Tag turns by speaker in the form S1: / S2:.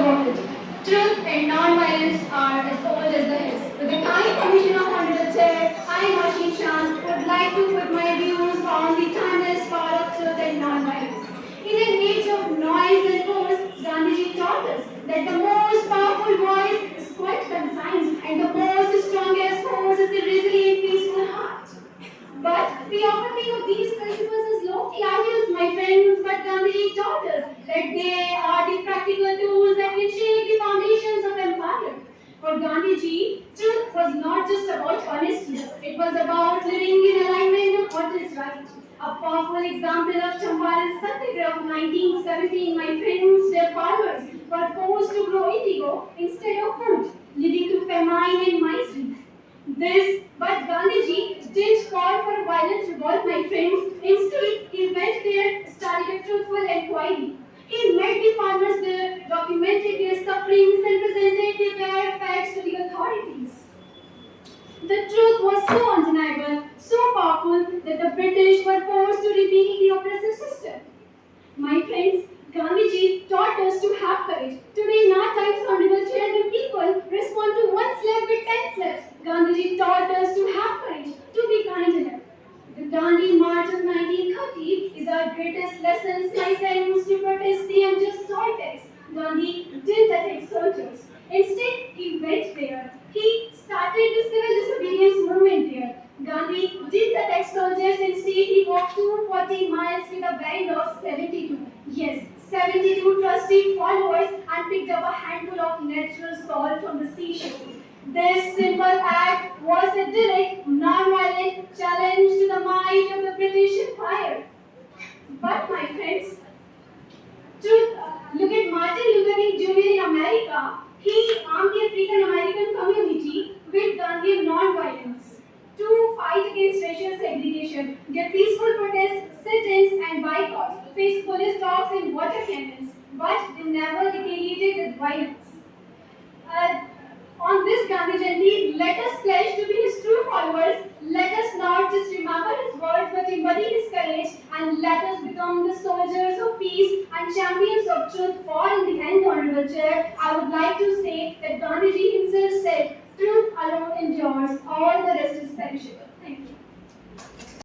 S1: about it. Truth and non-violence are as old as the hills. With the kind permission of Honorable Chair, I, Mashi Chan, would like to put my views on the timeless power of truth and non-violence. In an age of noise and force, Gandhiji taught us that the most powerful voice is quite confined and the most strongest force is the resilient, peaceful heart. But we often think of these principles as lofty ideals, my friends, but Gandhiji taught us that they are the practical tools that can shape the foundations of empire. For Gandhiji, truth was not just about honesty, it was about living in alignment of what is right. A powerful example of Champaran Satyagraha of 1917, my friends, their farmers were forced to grow indigo instead of food, leading to famine and misery. But Gandhiji didn't call for a violent revolt, my friends. Instead, he went there, started a truthful inquiry. He met the farmers there, documented their sufferings, and presented the bare facts to the authorities. The truth was so undeniable, so powerful, that the British were forced to repeal the oppressive system. My friends, Gandhiji taught us to have courage. Today, in our times, Honorable Chair, when people respond to one slap with 10 slaps, Gandhiji taught us to have courage, to be kind enough. The Dandi March of 1930 is our greatest lesson, my friends, to protest the unjust soil tax. Gandhi didn't attack soldiers. Instead, he went there. He started the civil disobedience movement there. Gandhi did attack soldiers. Instead, he walked 240 miles with a band of 72. Yes, 72 trusty followers and picked up a handful of natural salt from the seashore. This simple act was a direct, non-violent challenge to the might of the British Empire. But my friends, look at Martin Luther King Jr. in America. He armed the African American community with Gandhian non-violence to fight against racial segregation. Their peaceful protests, sit-ins, and boycotts faced police dogs and water cannons, but they never retaliated with violence. Uh, on this Gandhi Jayanti, let us pledge to be his true followers. Let us not just remember his words but embody his courage, and let us become the soldiers of peace and champions of truth. For in the end, Honorable Chair, I would like to say that Gandhiji himself said, truth alone endures, all the rest is perishable. Thank you.